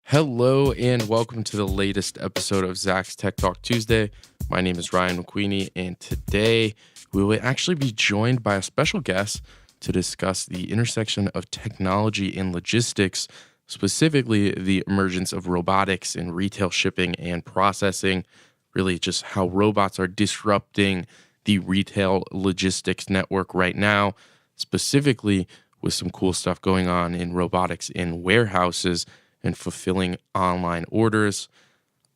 Hello and welcome to the latest episode of Zach's Tech Talk Tuesday. My name is Ryan McQueeney, and today we will actually be joined by a special guest to discuss the intersection of technology and logistics, specifically the emergence of robotics in retail shipping and processing, really just how robots are disrupting the retail logistics network right now, specifically with some cool stuff going on in robotics in warehouses and fulfilling online orders.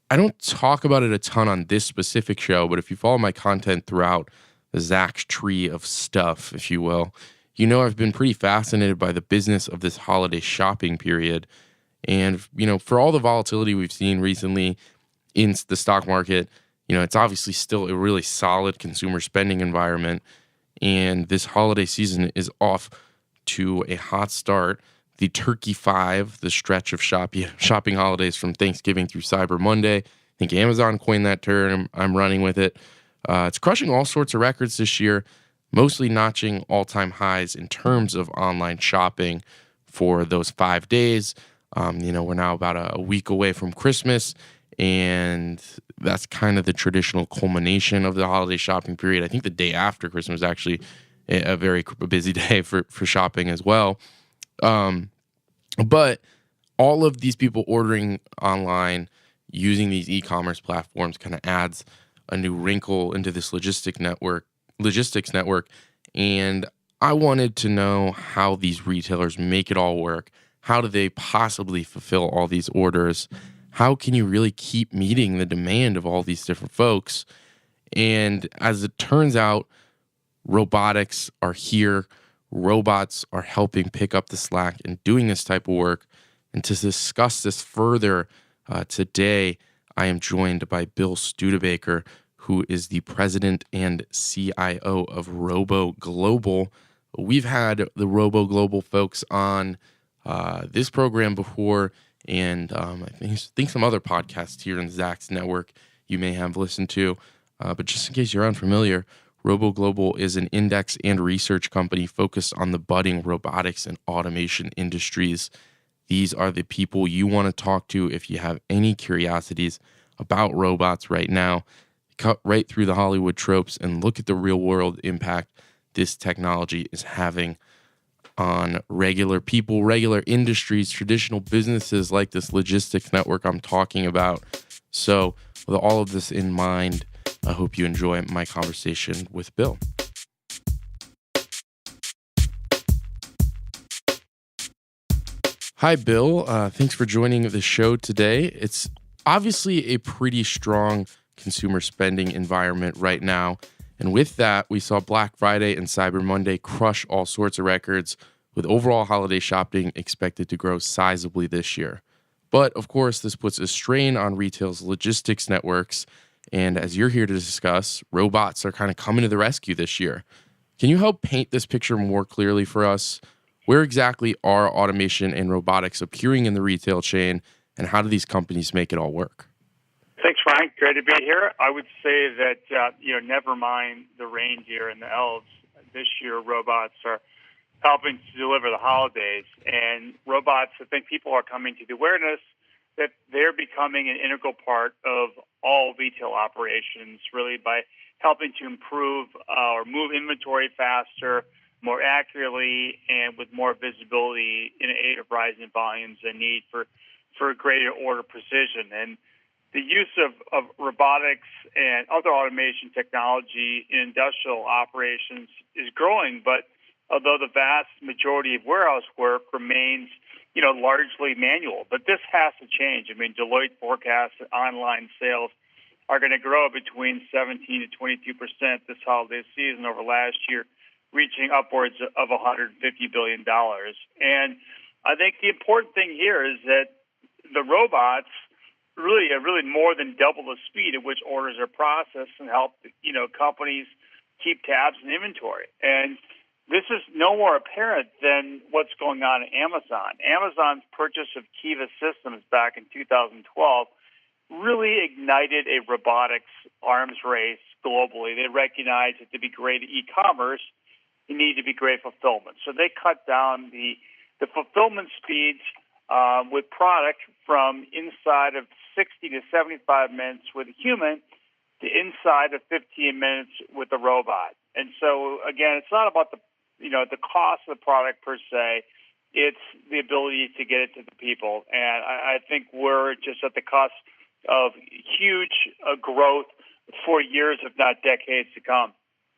I don't talk about it a ton on this specific show, but if you follow my content throughout the Zach's tree of stuff, if you will, you know I've been pretty fascinated by the business of this holiday shopping period. And, for all the volatility we've seen recently in the stock market, it's obviously still a really solid consumer spending environment. And this holiday season is off to a hot start. The Turkey 5, the stretch of shopping holidays from Thanksgiving through Cyber Monday. I think Amazon coined that term. I'm running with it. It's crushing all sorts of records this year, mostly notching all-time highs in terms of online shopping for those 5 days. We're now about a week away from Christmas, and that's kind of the traditional culmination of the holiday shopping period. I think the day after Christmas is actually a very busy day for shopping as well. But all of these people ordering online using these e-commerce platforms kind of adds a new wrinkle into this logistics network. And I wanted to know how these retailers make it all work. How do they possibly fulfill all these orders? How can you really keep meeting the demand of all these different folks? And as it turns out, robotics are here. Robots are helping pick up the slack and doing this type of work. And to discuss this further today, I am joined by Bill Studebaker, who is the president and CIO of ROBO Global. We've had the ROBO Global folks on this program before, and I think some other podcasts here in Zach's network you may have listened to. But just in case you're unfamiliar, Robo Global is an index and research company focused on the budding robotics and automation industries. These are the people you want to talk to if you have any curiosities about robots right now. Cut right through the Hollywood tropes and look at the real world impact this technology is having on regular people, regular industries, traditional businesses like this logistics network I'm talking about. So with all of this in mind, I hope you enjoy my conversation with Bill. Hi, Bill. Thanks for joining the show today. It's obviously a pretty strong consumer spending environment right now. And with that, we saw Black Friday and Cyber Monday crush all sorts of records, with overall holiday shopping expected to grow sizably this year. But of course, this puts a strain on retail's logistics networks. And as you're here to discuss, robots are kind of coming to the rescue this year. Can you help paint this picture more clearly for us? Where exactly are automation and robotics appearing in the retail chain, and how do these companies make it all work? Thanks, Frank. Great to be here. I would say that, never mind the reindeer and the elves. This year, robots are helping to deliver the holidays. And robots, I think people are coming to the awareness that they're becoming an integral part of all retail operations, really by helping to improve or move inventory faster, more accurately, and with more visibility in aid of rising volumes and need for greater order precision. And the use of robotics and other automation technology in industrial operations is growing, but although the vast majority of warehouse work remains largely manual. But this has to change. I mean, Deloitte forecasts that online sales are going to grow between 17 to 22% this holiday season over last year, reaching upwards of $150 billion. And I think the important thing here is that the robots really more than double the speed at which orders are processed and help, companies keep tabs on inventory. And this is no more apparent than what's going on at Amazon. Amazon's purchase of Kiva Systems back in 2012 really ignited a robotics arms race globally. They recognized that to be great at e-commerce, you need to be great at fulfillment. So they cut down the fulfillment speeds with product from inside of 60 to 75 minutes with a human to inside of 15 minutes with a robot. And so, again, it's not about the cost of the product per se. It's the ability to get it to the people. And I think we're just at the cusp of huge growth for years, if not decades to come.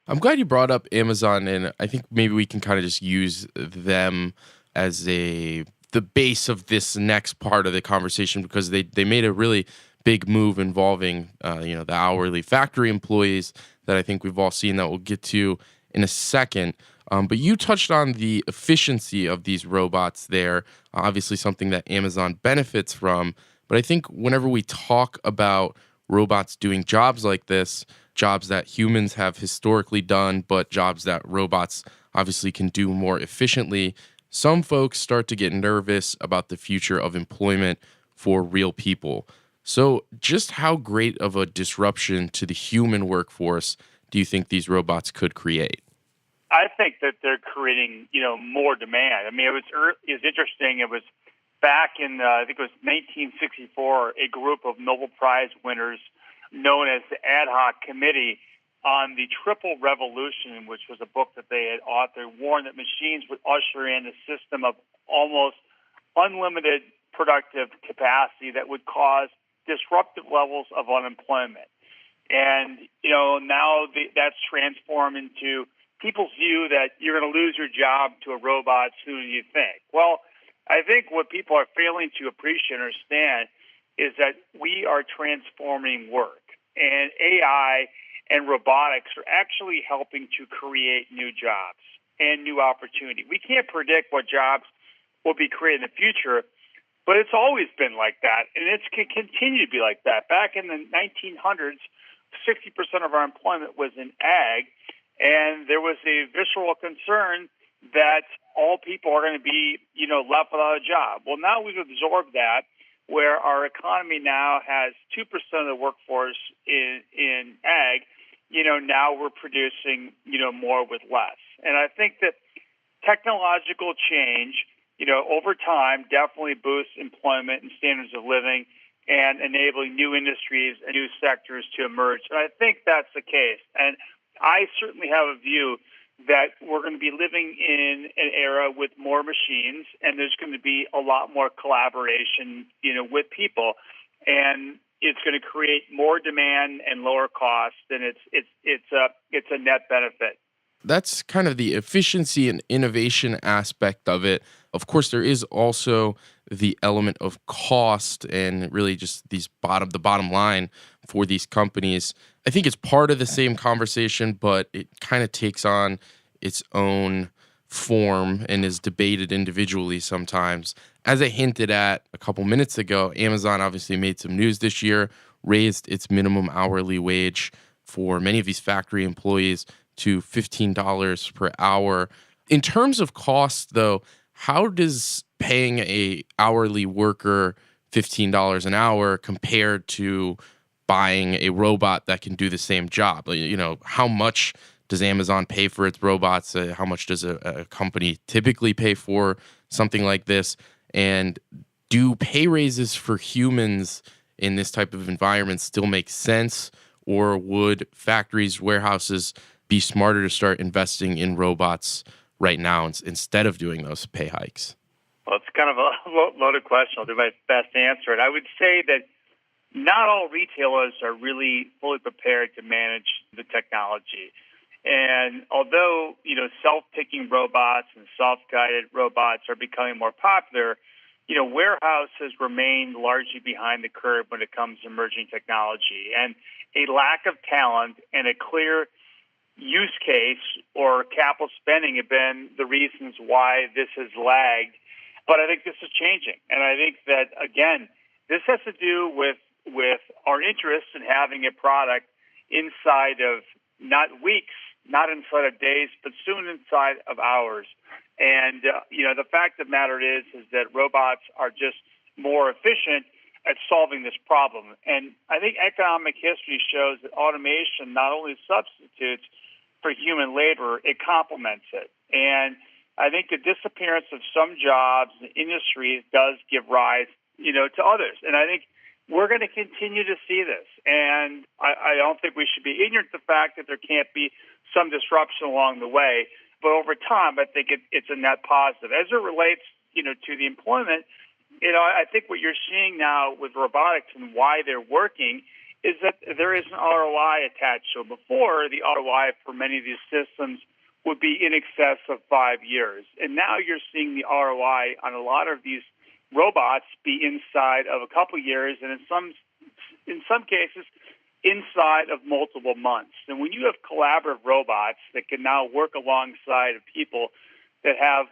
I'm glad you brought up Amazon, and I think maybe we can kind of just use them as the base of this next part of the conversation, because they made a really big move involving the hourly factory employees that I think we've all seen, that we'll get to in a second. But you touched on the efficiency of these robots there, obviously something that Amazon benefits from. But I think whenever we talk about robots doing jobs like this, jobs that humans have historically done, but jobs that robots obviously can do more efficiently, some folks start to get nervous about the future of employment for real people. So just how great of a disruption to the human workforce do you think these robots could create? I think that they're creating, more demand. I mean, it was interesting. It was back in, I think it was 1964, a group of Nobel Prize winners known as the Ad Hoc Committee on the Triple Revolution, which was a book that they had authored, warned that machines would usher in a system of almost unlimited productive capacity that would cause disruptive levels of unemployment. And, now that's transformed into people's view that you're going to lose your job to a robot sooner than you think. Well, I think what people are failing to appreciate and understand is that we are transforming work. And AI and robotics are actually helping to create new jobs and new opportunity. We can't predict what jobs will be created in the future, but it's always been like that, and it's going to continue to be like that. Back in the 1900s, 60% of our employment was in ag, and there was a visceral concern that all people are going to be, left without a job. Well, now we've absorbed that, where our economy now has 2% of the workforce in ag. Now we're producing, more with less. And I think that technological change, over time definitely boosts employment and standards of living and enabling new industries and new sectors to emerge. And I think that's the case. And I certainly have a view that we're going to be living in an era with more machines, and there's going to be a lot more collaboration, with people, and it's going to create more demand and lower costs, and it's a net benefit. That's kind of the efficiency and innovation aspect of it. Of course, there is also the element of cost and really just the bottom line for these companies. I think it's part of the same conversation, but it kind of takes on its own form and is debated individually sometimes. As I hinted at a couple minutes ago, Amazon obviously made some news this year, raised its minimum hourly wage for many of these factory employees to $15 per hour. In terms of cost, though, how does paying a hourly worker $15 an hour compared to buying a robot that can do the same job? How much does Amazon pay for its robots? How much does a company typically pay for something like this? And do pay raises for humans in this type of environment still make sense? Or would factories, warehouses be smarter to start investing in robots right now instead of doing those pay hikes? Well, it's kind of a loaded question. I'll do my best to answer it. I would say that not all retailers are really fully prepared to manage the technology. And although, self-picking robots and self-guided robots are becoming more popular, warehouses remain largely behind the curve when it comes to emerging technology. And a lack of talent and a clear use case or capital spending have been the reasons why this has lagged. But I think this is changing. And I think that, again, this has to do with our interest in having a product inside of not weeks, not inside of days, but soon inside of hours. And, the fact of the matter is that robots are just more efficient at solving this problem. And I think economic history shows that automation not only substitutes for human labor, it complements it. And I think the disappearance of some jobs and industries does give rise, to others. And I think we're going to continue to see this. And I don't think we should be ignorant to the fact that there can't be some disruption along the way. But over time, I think it's a net positive. As it relates, to the employment, I think what you're seeing now with robotics and why they're working is that there is an ROI attached to it. Before, the ROI for many of these systems would be in excess of 5 years. And now you're seeing the ROI on a lot of these robots be inside of a couple of years, and in some cases, inside of multiple months. And when you have collaborative robots that can now work alongside of people that have,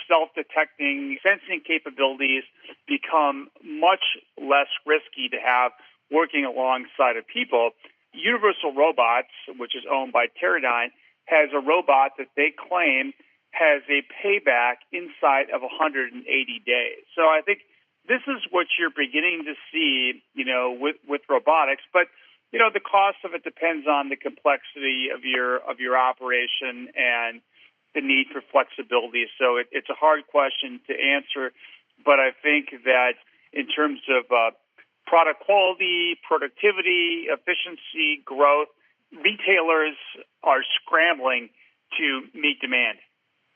self-detecting, sensing capabilities, become much less risky to have working alongside of people. Universal Robots, which is owned by Teradyne, has a robot that they claim has a payback inside of 180 days. So I think this is what you're beginning to see, with robotics. But, the cost of it depends on the complexity of your operation and the need for flexibility. So it's a hard question to answer. But I think that in terms of product quality, productivity, efficiency, growth, retailers are scrambling to meet demand.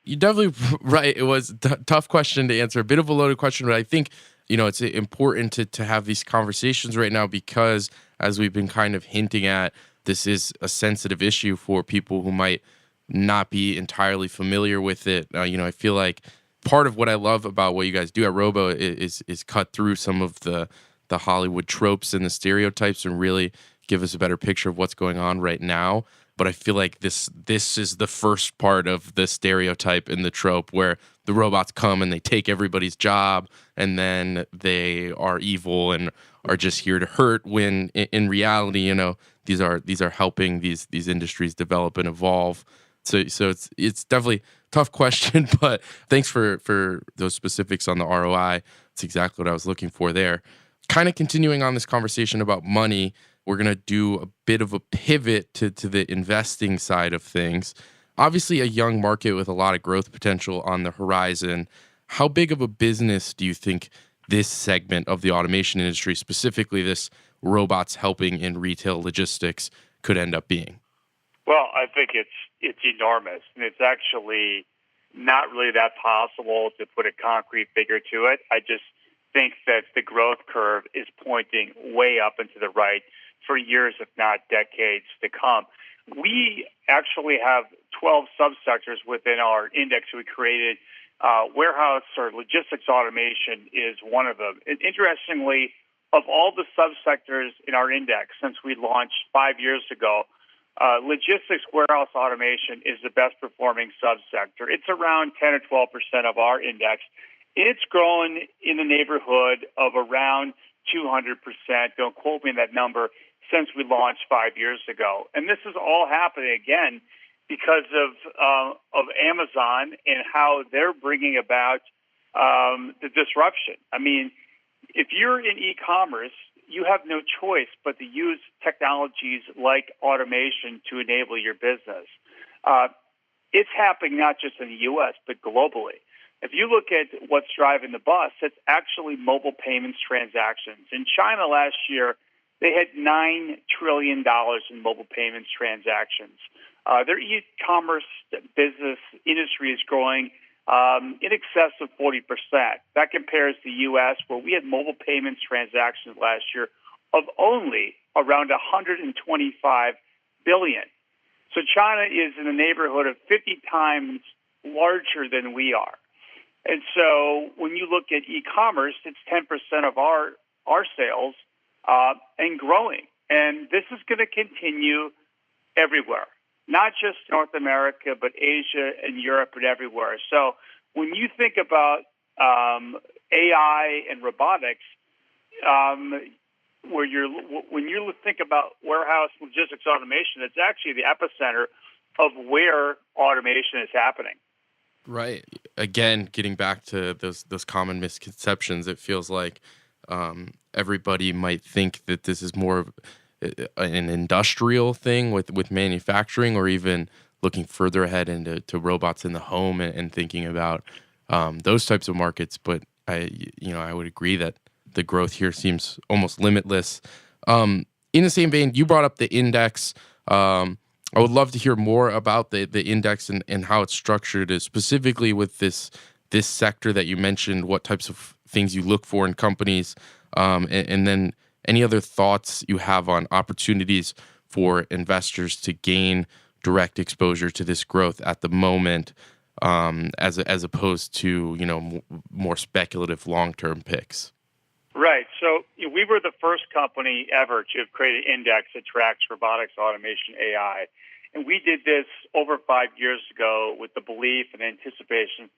You're definitely right. It was a tough question to answer, a bit of a loaded question, but I think, it's important to have these conversations right now because, as we've been kind of hinting at, this is a sensitive issue for people who might not be entirely familiar with it. I feel like part of what I love about what you guys do at Robo is cut through some of the Hollywood tropes and the stereotypes and really give us a better picture of what's going on right now. But I feel like this is the first part of the stereotype and the trope where the robots come and they take everybody's job and then they are evil and are just here to hurt, when in reality, these are helping these industries develop and evolve. So it's definitely a tough question, but thanks for those specifics on the ROI. It's exactly what I was looking for there. Kind of continuing on this conversation about money, we're going to do a bit of a pivot to the investing side of things. Obviously, a young market with a lot of growth potential on the horizon. How big of a business do you think this segment of the automation industry, specifically this robots helping in retail logistics, could end up being? Well, I think it's enormous, and it's actually not really that possible to put a concrete figure to it. I just think that the growth curve is pointing way up and to the right for years, if not decades to come. We actually have 12 subsectors within our index we created. Warehouse or logistics automation is one of them. And interestingly, of all the subsectors in our index since we launched 5 years ago, logistics warehouse automation is the best performing subsector. It's around 10 or 12% of our index. It's grown in the neighborhood of around 200%. Don't quote me on that number, since we launched 5 years ago. And this is all happening again because of Amazon and how they're bringing about the disruption. I mean, if you're in e-commerce, you have no choice but to use technologies like automation to enable your business. It's happening not just in the U.S., but globally. If you look at what's driving the bus, it's actually mobile payments transactions. In China last year, they had $9 trillion in mobile payments transactions. Their e-commerce business industry is growing in excess of 40%. That compares to the U.S., where we had mobile payments transactions last year of only around 125 billion. So China is in the neighborhood of 50 times larger than we are. And so when you look at e-commerce, it's 10% of our sales and growing. And this is going to continue everywhere, not just North America, but Asia and Europe and everywhere. So when you think about AI and robotics, when you think about warehouse logistics automation, it's actually the epicenter of where automation is happening. Right. Again, getting back to those common misconceptions, it feels like everybody might think that this is more of an industrial thing with manufacturing, or even looking further ahead into robots in the home and thinking about those types of markets. But I would agree that the growth here seems almost limitless. In the same vein, you brought up the index. I would love to hear more about the index and how it's structured, specifically with this sector that you mentioned. What types of things you look for in companies, and then any other thoughts you have on opportunities for investors to gain direct exposure to this growth at the moment, as opposed to more speculative long-term picks. Right. So we were the first company ever to have created an index that tracks robotics, automation, AI. And we did this over 5 years ago with the belief and anticipation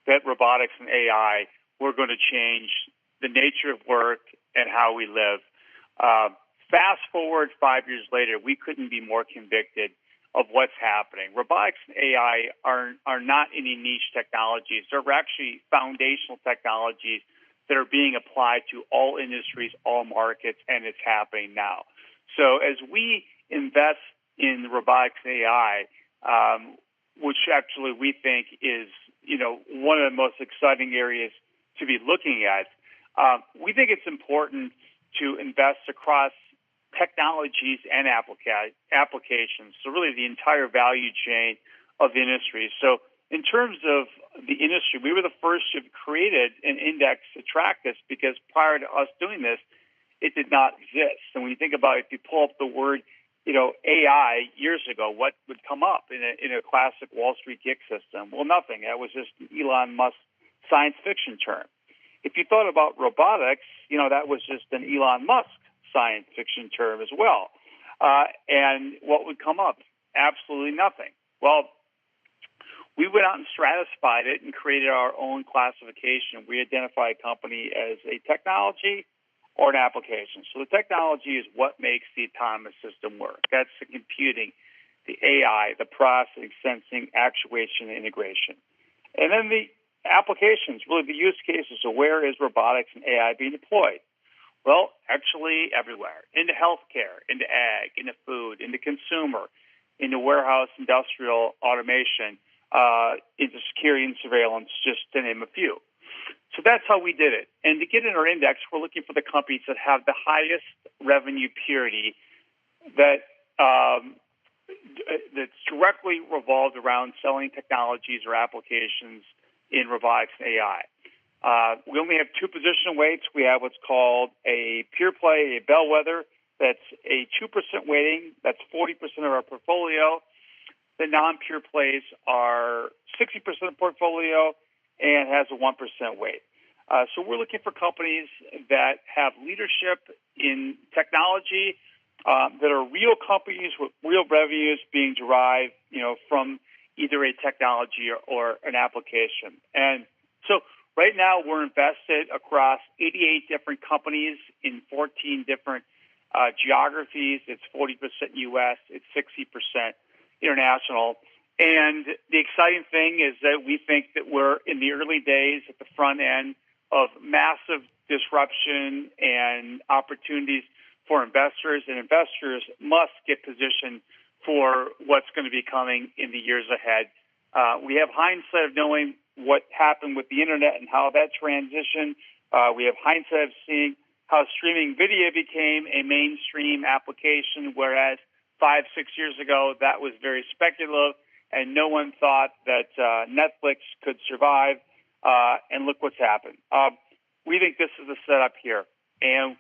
that robotics and AI were going to change the nature of work and how we live. Fast forward 5 years later, we couldn't be more convicted of what's happening. Robotics and AI are not any niche technologies. They're actually foundational technologies that are being applied to all industries, all markets, and it's happening now. So as we invest in robotics and AI, which actually we think is one of the most exciting areas to be looking at, we think it's important to invest across technologies and applications, so really the entire value chain of the industry. So in terms of the industry, we were the first to have created an index to track this, because prior to us doing this, it did not exist. And when you think about it, if you pull up the word AI years ago, what would come up in a classic Wall Street geek system? Well, nothing. That was just Elon Musk science fiction term. If you thought about robotics, that was just an Elon Musk science fiction term as well. And what would come up? Absolutely nothing. Well, we went out and stratified it and created our own classification. We identify a company as a technology or an application. So the technology is what makes the autonomous system work. That's the computing, the AI, the processing, sensing, actuation, and integration. And then the applications, really the use cases. So where is robotics and AI being deployed? Well, actually everywhere. Into healthcare, into ag, into food, into consumer, into warehouse, industrial automation, into security and surveillance, just to name a few. So that's how we did it. And to get in our index, we're looking for the companies that have the highest revenue purity that's directly revolved around selling technologies or applications in robotics and AI. We only have two position weights. We have what's called a pure play, a bellwether. That's a 2% weighting. That's 40% of our portfolio. The non-pure plays are 60% of the portfolio and has a 1% weight. So we're looking for companies that have leadership in technology, that are real companies with real revenues being derived, from either a technology or an application. And so right now we're invested across 88 different companies in 14 different geographies. It's 40% U.S., it's 60% international. And the exciting thing is that we think that we're in the early days at the front end of massive disruption and opportunities for investors, and investors must get positioned for what's going to be coming in the years ahead. We have hindsight of knowing what happened with the internet and how that transitioned. We have hindsight of seeing how streaming video became a mainstream application, whereas 5-6 years ago that was very speculative, and no one thought that Netflix could survive. And look what's happened. We think this is a setup here. And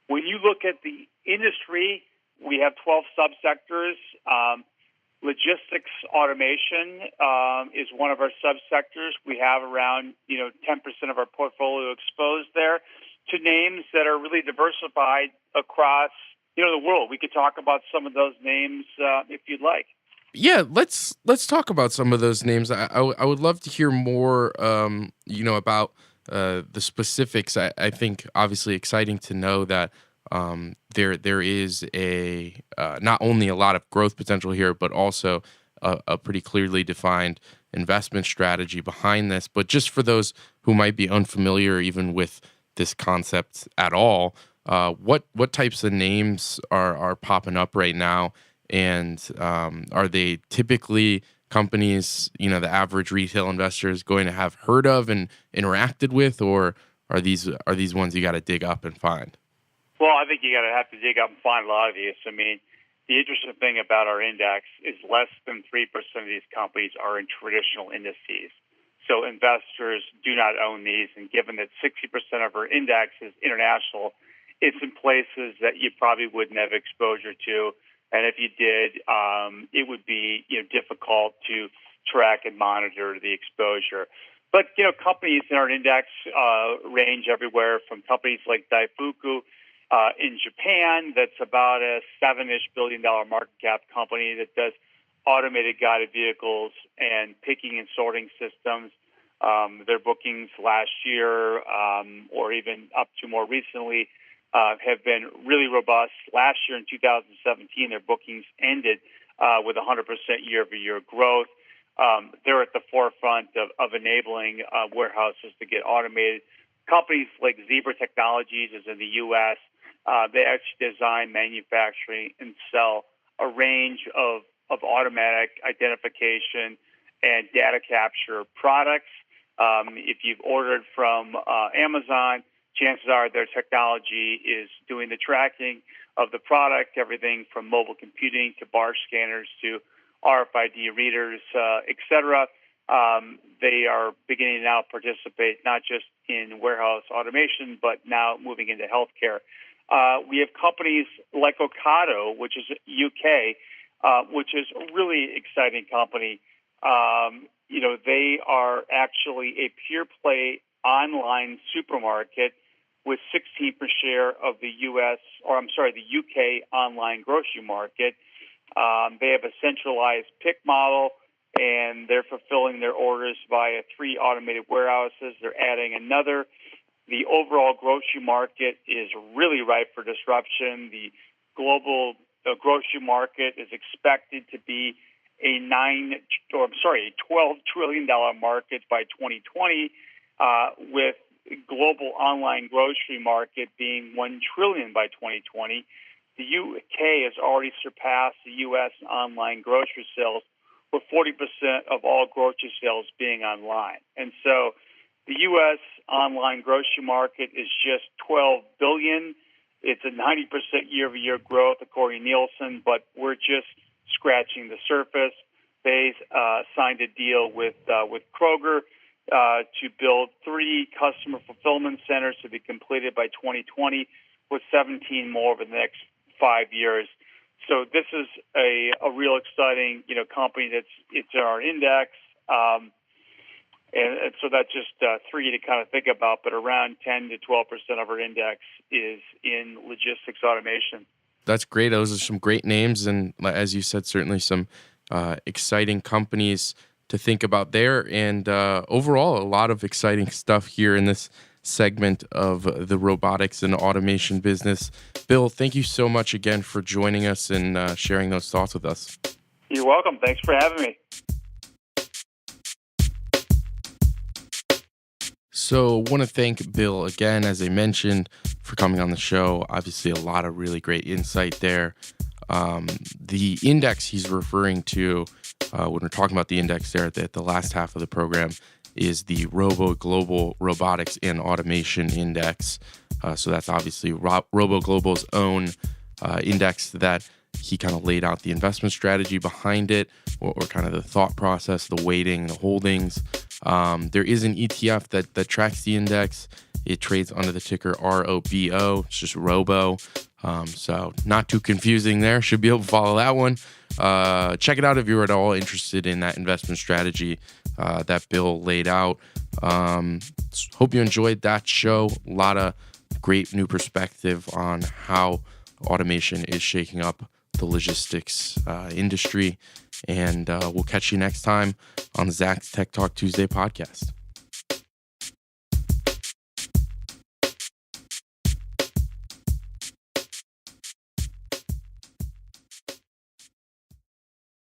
when you look at the industry, we have 12 subsectors. Logistics automation is one of our subsectors. We have around 10% of our portfolio exposed there to names that are really diversified across the world. We could talk about some of those names if you'd like. Yeah, let's talk about some of those names. I would love to hear more, about the specifics. I think obviously exciting to know that there is a not only a lot of growth potential here, but also a pretty clearly defined investment strategy behind this. But just for those who might be unfamiliar even with this concept at all, what types of names are popping up right now? And are they typically companies, the average retail investor is going to have heard of and interacted with, or are these ones you got to dig up and find? Well, I think you got to have to dig up and find a lot of these. I mean, the interesting thing about our index is less than 3% of these companies are in traditional indices. So investors do not own these. And given that 60% of our index is international, it's in places that you probably wouldn't have exposure to. And if you did, it would be difficult to track and monitor the exposure. But companies in our index range everywhere from companies like Daifuku in Japan, that's about a $7-ish billion market cap company that does automated guided vehicles and picking and sorting systems. Their bookings last year, or even up to more recently, have been really robust. Last year in 2017, their bookings ended with 100% year-over-year growth. They're at the forefront of enabling warehouses to get automated. Companies like Zebra Technologies is in the U.S. They actually design, manufacturing, and sell a range of automatic identification and data capture products. If you've ordered from Amazon, chances are their technology is doing the tracking of the product, everything from mobile computing to bar scanners to RFID readers, etc. They are beginning to now participate not just in warehouse automation, but now moving into healthcare. We have companies like Ocado, which is UK, which is a really exciting company. They are actually a pure play online supermarket with 16% share of the the UK online grocery market. They have a centralized pick model, and they're fulfilling their orders via 3 automated warehouses. They're adding another. The overall grocery market is really ripe for disruption. The global grocery market is expected to be a $12 trillion market by 2020, with global online grocery market being $1 trillion by 2020. The UK has already surpassed the U.S. online grocery sales, with 40% of all grocery sales being online. And so the U.S. online grocery market is just $12 billion. It's a 90% year-over-year growth, according to Nielsen, but we're just scratching the surface. They signed a deal with Kroger to build 3 customer fulfillment centers to be completed by 2020, with 17 more over the next 5 years. So this is a real exciting company it's in our index, and so that's just 3 to kind of think about. But around 10 to 12% of our index is in logistics automation. That's great. Those are some great names, and as you said, certainly some exciting companies to think about there. And overall, a lot of exciting stuff here in this segment of the robotics and automation business. Bill, thank you so much again for joining us and sharing those thoughts with us. You're welcome. Thanks for having me. So want to thank Bill again, as I mentioned, for coming on the show. Obviously, a lot of really great insight there. The index he's referring to when we're talking about the index there at the last half of the program is the ROBO Global Robotics and Automation Index. So that's obviously ROBO Global's own index that he kind of laid out the investment strategy behind it, or kind of the thought process, the weighting, the holdings. There is an ETF that tracks the index. It trades under the ticker ROBO. It's just Robo. So not too confusing there. Should be able to follow that one. Check it out if you're at all interested in that investment strategy that Bill laid out. Hope you enjoyed that show. A lot of great new perspective on how automation is shaking up the logistics industry. And we'll catch you next time on the Zach's Tech Talk Tuesday podcast.